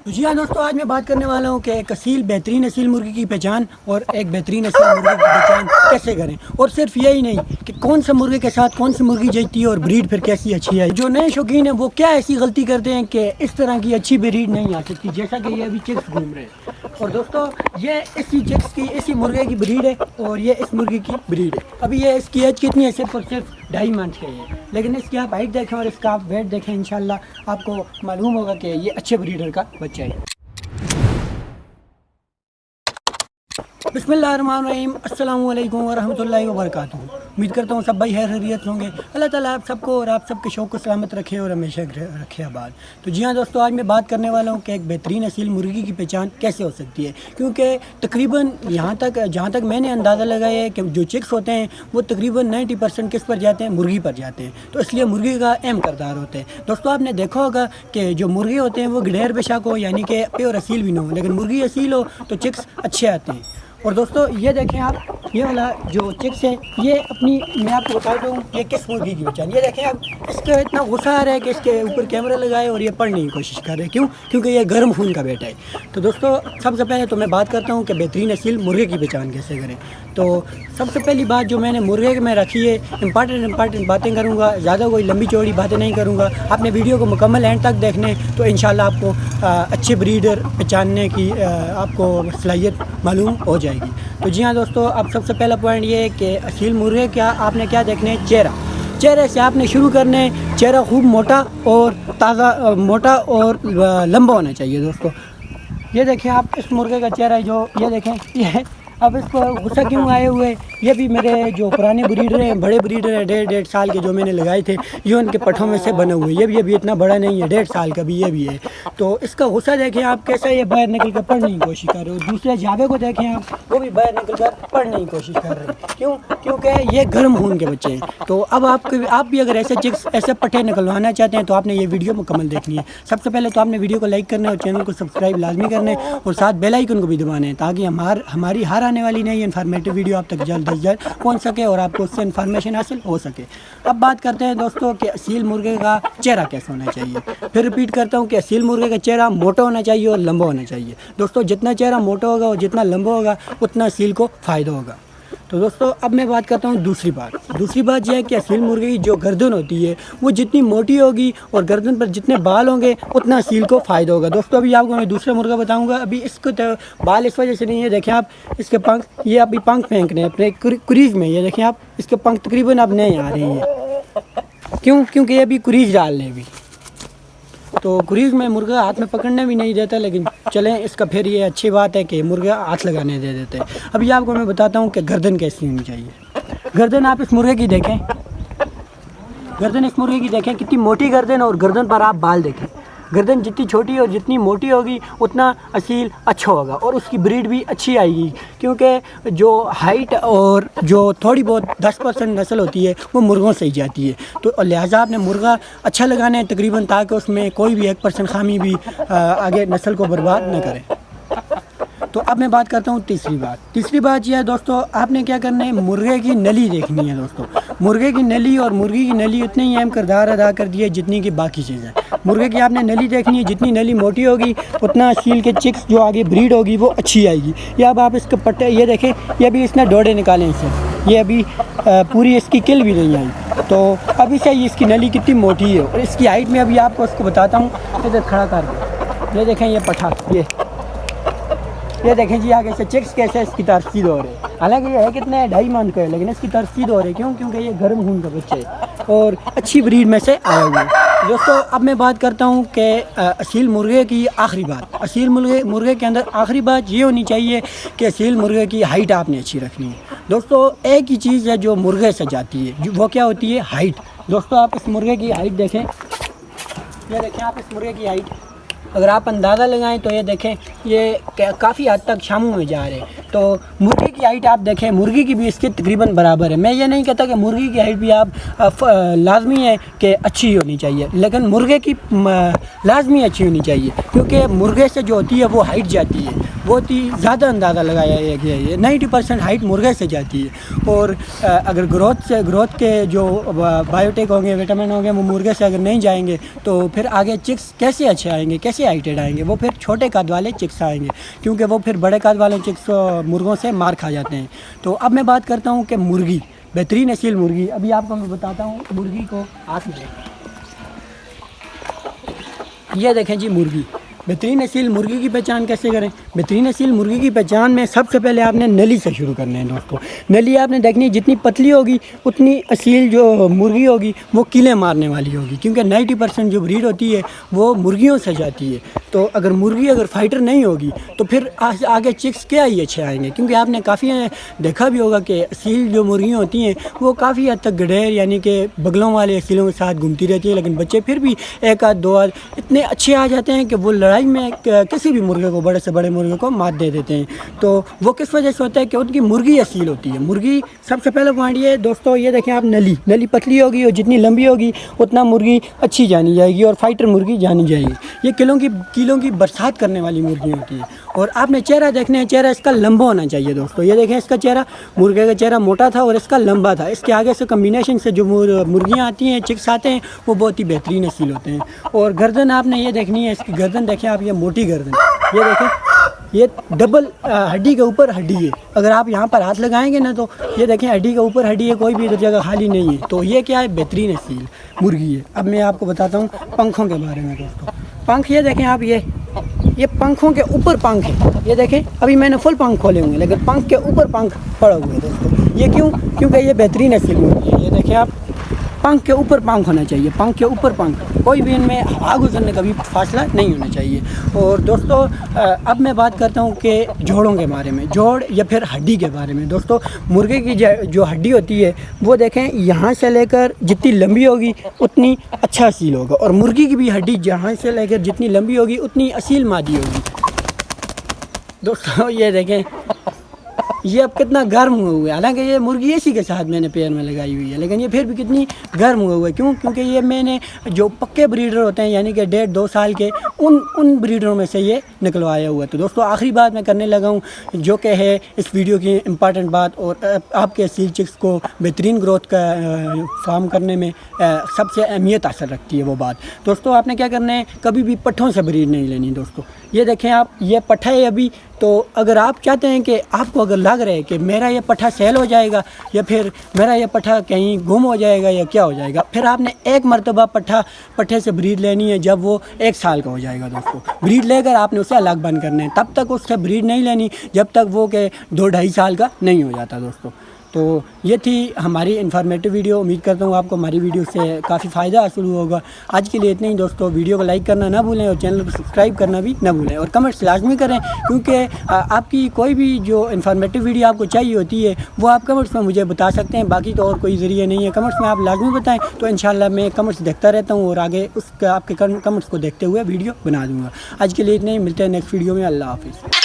तो जी हाँ दोस्तों, आज मैं बात करने वाला हूँ कि एक बेहतरीन असील मुर्गी की पहचान और एक बेहतरीन असील मुर्गी की पहचान कैसे करें। और सिर्फ यही नहीं कि कौन सा मुर्गे के साथ कौन सी मुर्गी जचती है और ब्रीड फिर कैसी अच्छी है। जो नए शौकीन हैं वो क्या ऐसी गलती करते हैं कि इस तरह की अच्छी ब्रीड नहीं आ सकती, जैसा कि ये अभी चिक्स घूम रहे हैं। और दोस्तों, ये इसी चिक्स की इसी मुर्गे की ब्रीड है और ये इस मुर्गी की ब्रीड है। अभी ये इसकी एज कितनी है? सिर्फ और सिर्फ 2.5 मंथ की है। लेकिन इसकी आप हाइट देखें और इसका आप वेट देखें, इंशाल्लाह आपको मालूम होगा कि ये अच्छे ब्रीडर का बच्चा है। बिस्मिल्लाहिर्रहमानिर्रहीम, अस्सलामु अलैकुम वरहमतुल्लाहि वबरकातुहू। उम्मीद करता हूँ सब भाई खैरियत होंगे। अल्लाह ताला आप सबको और आप सबके शौक़ को सलामत रखे और हमेशा रखे आबाद। तो जी हाँ दोस्तों, आज मैं बात करने वाला हूँ कि एक बेहतरीन असील मुर्गी की पहचान कैसे हो सकती है। क्योंकि तकरीबन जहाँ तक मैंने अंदाज़ा लगाया है कि जो चिक्स होते हैं वो तकरीबन 90% किस पर जाते हैं? मुर्गी पर जाते हैं। तो इसलिए मुर्गी का अहम किरदार होता है। दोस्तों, आपने देखा होगा कि जो मुर्गे होते हैं वो गिडेर बेशक हो, यानी कि प्योर असील भी ना हो, लेकिन मुर्गी असील हो तो चिक्स अच्छे आते हैं। और दोस्तों, ये देखें आप, ये वाला जो चिक्स है ये मैं आपको बता दूँ ये किस मुर्गी की पहचान। ये देखें आप, इसका इतना गुस्सा आ रहा है कि इसके ऊपर कैमरा लगाए और ये पढ़ने की कोशिश कर रहे हैं। क्यों? क्योंकि ये गर्म खून का बेटा है। तो दोस्तों, सबसे पहले तो मैं बात करता हूँ कि बेहतरीन असील मुर्गे की पहचान कैसे करें। तो सबसे पहली बात जो मैंने मुर्गे में रखी है, इंपॉर्टेंट बातें करूँगा, ज़्यादा कोई लंबी चौड़ी बातें नहीं करूँगा। आपने वीडियो को मुकम्मल एंड तक देखने तो इंशाल्लाह आपको अच्छे ब्रीडर पहचानने की आपको सलाहियत मालूम हो जाएगी। तो जी हाँ दोस्तों, अब सबसे पहला पॉइंट ये है कि असील मुर्गे आपने क्या देखना है? चेहरे से आपने शुरू करना है। चेहरा खूब मोटा और मोटा और लंबा होना चाहिए। दोस्तों, ये देखें आप, इस मुर्गे का चेहरा जो ये देखें, ये अब इसको गुस्सा क्यों आए हुए? ये भी मेरे जो पुराने ब्रीडर हैं, बड़े ब्रीडर हैं, 1.5 साल के जो मैंने लगाए थे, ये उनके पट्ठों में से बने हुए। ये भी इतना बड़ा नहीं है, 1.5 साल का भी ये भी है। तो इसका गुस्सा देखें आप कैसा, ये बाहर निकल कर पढ़ने की कोशिश कर रहे हो। दूसरे जावे को देखें आप, वो भी बाहर निकल कर पढ़ने की कोशिश कर रहे हैं। क्यों? क्योंकि ये गर्म खून के बच्चे हैं। तो अब आप भी अगर ऐसे पट्टे निकलवाना चाहते हैं तो आपने ये वीडियो मुकम्मल देखनी है। सबसे पहले तो आपने वीडियो को लाइक करना है और चैनल को सब्सक्राइब लाजमी करना है और साथ बेल आइकन को भी दबाना है, ताकि हमारी हर आने वाली नई इन्फॉर्मेटिव वीडियो आप तक जल्द से जल्द पहुंच सके और आपको उससे इन्फॉर्मेशन हासिल हो सके। अब बात करते हैं दोस्तों कि असील मुर्गे का चेहरा कैसा होना चाहिए। फिर रिपीट करता हूं कि असील मुर्गे का चेहरा मोटा होना चाहिए और लंबा होना चाहिए। दोस्तों, जितना चेहरा मोटा होगा और जितना लंबा होगा उतना असील को फ़ायदा होगा। तो दोस्तों, अब मैं बात करता हूँ दूसरी बात यह है कि असील मुर्गे की जो गर्दन होती है वो जितनी मोटी होगी और गर्दन पर जितने बाल होंगे उतना असील को फ़ायदा होगा। दोस्तों, अभी आपको मैं दूसरा मुर्गा बताऊंगा। अभी इसको तो बाल इस वजह से नहीं है, देखें आप, इसके पंख, ये अभी पंख फेंकने अपने क्रीज में, ये देखें आप, इसके पंख तकरीबन अब नहीं आ रहे हैं। क्यों? क्योंकि ये अभी क्रीज डाल रहे अभी। तो क्रीज में मुर्गा हाथ में पकड़ने भी नहीं देता, लेकिन चलें, इसका फिर ये अच्छी बात है कि मुर्गा हाथ लगाने दे देते हैं। अभी आपको मैं बताता हूँ कि गर्दन कैसी होनी चाहिए। गर्दन आप इस मुर्गे की देखें, कितनी मोटी गर्दन, और गर्दन पर आप बाल देखें। गर्दन जितनी छोटी और जितनी मोटी होगी उतना असील अच्छा होगा और उसकी ब्रीड भी अच्छी आएगी। क्योंकि जो हाइट और जो थोड़ी बहुत 10% नस्ल होती है वो मुर्गों से ही जाती है। तो लिहाजा आपने मुर्गा अच्छा लगाना है तकरीबन, ताकि उसमें कोई भी 1% खामी भी आगे नस्ल को बर्बाद न करे। तो अब मैं बात करता हूँ तीसरी बात यह है दोस्तों, आपने क्या करना है? मुर्गे की नली देखनी है। दोस्तों, मुर्गे की नली और मुर्गी की नली उतनी ही अहम किरदार अदा कर दी है जितनी कि बाकी चीज़ें। मुर्गे की आपने नली देखनी है, जितनी नली मोटी होगी उतना असील के चिक्स जो आगे ब्रीड होगी वो अच्छी आएगी। या अब आप इसके पट्टे ये देखें, ये अभी इसने डोडे निकाले इसे, ये अभी पूरी इसकी किल भी नहीं आई। तो अभी से इसकी नली कितनी मोटी है और इसकी हाइट में अभी आपको उसको बताता हूँ। इधर खड़ा कर, ये देखें, ये पठा, ये देखें जी, आगे से चिक्स कैसे इसकी तरसीद हो रही है। हालांकि ये है कितने 2.5 मंथ का है, लेकिन इसकी तरसीद हो रही है। क्यों? क्योंकि ये गर्म खून का बच्चा है और अच्छी ब्रीड में से आया हुआ है। दोस्तों, अब मैं बात करता हूँ कि असील मुर्गे की आखिरी बात। असील मुर्गे के अंदर आखिरी बात ये होनी चाहिए कि असील मुर्गे की हाइट आपने अच्छी रखनी है। दोस्तों, एक ही चीज़ है जो मुर्गे से जाती है, वो क्या होती है? हाइट। दोस्तों, आप इस मुर्गे की हाइट देखें, ये देखें आप इस मुर्गे की हाइट, अगर आप अंदाज़ा लगाएं तो ये देखें, ये काफ़ी हद तक शामू में जा रहे हैं। तो मुर्गी की हाइट आप देखें, मुर्गी की भी इसके तकरीबन बराबर है। मैं ये नहीं कहता कि मुर्गी की हाइट भी आप लाजमी है कि अच्छी होनी चाहिए, लेकिन मुर्गे की लाजमी अच्छी होनी चाहिए। क्योंकि मुर्गे से जो होती है वो हाइट जाती है, बहुत ही ज़्यादा अंदाज़ा लगाया गया है। 90% हाइट मुर्गे से जाती है। और अगर ग्रोथ के जो बायोटिक होंगे, विटामिन होंगे, वो मुर्गे से अगर नहीं जाएंगे तो फिर आगे चिक्स कैसे अच्छे आएंगे, कैसे हाइटेड आएंगे, वो फिर छोटे कद वाले चिक्स आएंगे, क्योंकि वो फिर बड़े कद वाले चिक्स मुर्गों से मार खा जाते हैं। तो अब मैं बात करता हूँ कि मुर्गी, बेहतरीन नस्ल मुर्गी, अभी आपको मैं बताता हूँ मुर्गी को हाथ में। ये देखें जी मुर्गी, बेहतरीन नस्ल मुर्गी की पहचान कैसे करें? बेहतरीन नस्ल मुर्गी की पहचान में सबसे पहले आपने नली से शुरू करना है दोस्तों। नली आपने देखनी, जितनी पतली होगी उतनी असील जो मुर्गी होगी वो कीले मारने वाली होगी, क्योंकि 90% जो ब्रीड होती है वो मुर्गियों से जाती है। तो अगर मुर्गी अगर फाइटर नहीं होगी तो फिर आगे चिक्स क्या ही अच्छे आएंगे, क्योंकि आपने काफ़ी देखा भी होगा कि असील जो मुर्गियाँ होती हैं वो काफ़ी हद तक गडेर यानी कि बगलों वाले असीलों के साथ घूमती रहती है, लेकिन बच्चे फिर भी एक आध दो आध इतने अच्छे आ जाते हैं कि वो लड़ाई में किसी भी मुर्गे को, बड़े से बड़े मुर्गे को मात दे देते हैं। तो वो किस वजह से होता है कि उनकी मुर्गी असील होती है। मुर्गी सबसे पहले पॉइंट ये दोस्तों, ये देखें आप, नली पतली होगी और जितनी लंबी होगी उतना मुर्गी अच्छी जानी जाएगी और फाइटर मुर्गी जानी जाएगी। ये किलों की बरसात करने वाली मुर्गी होती है। और आपने चेहरा देखना है, चेहरा इसका लंबा होना चाहिए दोस्तों। ये देखें इसका चेहरा, मुर्गे का चेहरा मोटा था और इसका लंबा था। इसके आगे से कम्बिनेशन से जो मुर्गियाँ आती हैं, चिक्स आते हैं, वो बहुत ही बेहतरीन नस्ल होते हैं। और गर्दन आपने ये देखनी है, इसकी गर्दन देखें आप, ये मोटी गर्दन, ये देखें, ये डबल हड्डी के ऊपर हड्डी है। अगर आप यहाँ पर हाथ लगाएंगे ना तो ये देखें हड्डी के ऊपर हड्डी है, कोई भी इधर जगह खाली नहीं है। तो ये क्या है, बेहतरीन नस्ल मुर्गी है। अब मैं आपको बताता हूँ पंखों के बारे में दोस्तों। पंख ये देखें आप, ये पंखों के ऊपर पंख है। ये देखें अभी मैंने फुल पंख खोले हुए हैं, लेकिन पंख के ऊपर पंख पड़ा हुआ है दोस्तों। ये क्यों? क्योंकि ये बेहतरीन नस्ल मुर्गी है। ये देखें आप, पंख के ऊपर पंख होना चाहिए, पंख के ऊपर पंख, कोई भी इनमें हवा गुजरने का भी फासला नहीं होना चाहिए। और दोस्तों अब मैं बात करता हूँ कि जोड़ों के बारे में, जोड़ या फिर हड्डी के बारे में। दोस्तों मुर्गे की जो हड्डी होती है वो देखें, यहाँ से लेकर जितनी लंबी होगी उतनी अच्छा असील होगा, और मुर्गी की भी हड्डी जहाँ से लेकर जितनी लंबी होगी उतनी असील मादी होगी दोस्तों। ये देखें, ये अब कितना गर्म हुआ है, हालांकि ये मुर्गी इसी के साथ मैंने पैर में लगाई हुई है, लेकिन ये फिर भी कितनी गर्म हुआ है। क्यों? क्योंकि ये मैंने जो पक्के ब्रीडर होते हैं यानी कि 1.5-2 साल के, उन ब्रीडरों में से ये निकलवाया हुआ है। तो दोस्तों आखिरी बात मैं करने लगा हूँ, जो कि है इस वीडियो की इम्पॉर्टेंट बात, और आपके असील चिक्स को बेहतरीन ग्रोथ का फार्म करने में सबसे अहमियत हासिल रखती है वो बात। दोस्तों आपने क्या करना है, कभी भी पट्ठों से ब्रीड नहीं लेनी दोस्तों। ये देखें आप, ये पट्ठा है अभी, तो अगर आप चाहते हैं कि आपको अगर लग रहा है कि मेरा ये पट्ठा सेल हो जाएगा या फिर मेरा ये पट्ठा कहीं गुम हो जाएगा या क्या हो जाएगा, फिर आपने एक मरतबा पट्ठे से ब्रीड लेनी है जब वो 1 साल का हो जाएगा दोस्तों। ब्रीड लेकर आपने उसे अलग बंद करना है, तब तक उससे ब्रीड नहीं लेनी जब तक वो के 2-2.5 साल का नहीं हो जाता दोस्तों। तो ये थी हमारी इन्फॉर्मेटिव वीडियो। उम्मीद करता हूँ आपको हमारी वीडियो से काफ़ी फ़ायदा हासिल हुआ होगा। आज के लिए इतना ही दोस्तों। वीडियो को लाइक करना ना भूलें और चैनल को सब्सक्राइब करना भी ना भूलें, और कमेंट्स लाजमी करें, क्योंकि आपकी कोई भी जो इन्फॉर्मेटिव वीडियो आपको चाहिए होती है वो आप कमेंट्स में मुझे बता सकते हैं। बाकी तो और कोई ज़रिए नहीं है, कमेंट्स में आप लाजमी बताएँ, तो इंशाल्लाह मैं कमेंट्स देखता रहता हूँ और आगे आपके कमेंट्स को देखते हुए वीडियो बना दूँगा। आज के लिए इतना ही, मिलते हैं नेक्स्ट वीडियो में। अल्लाह हाफिज़।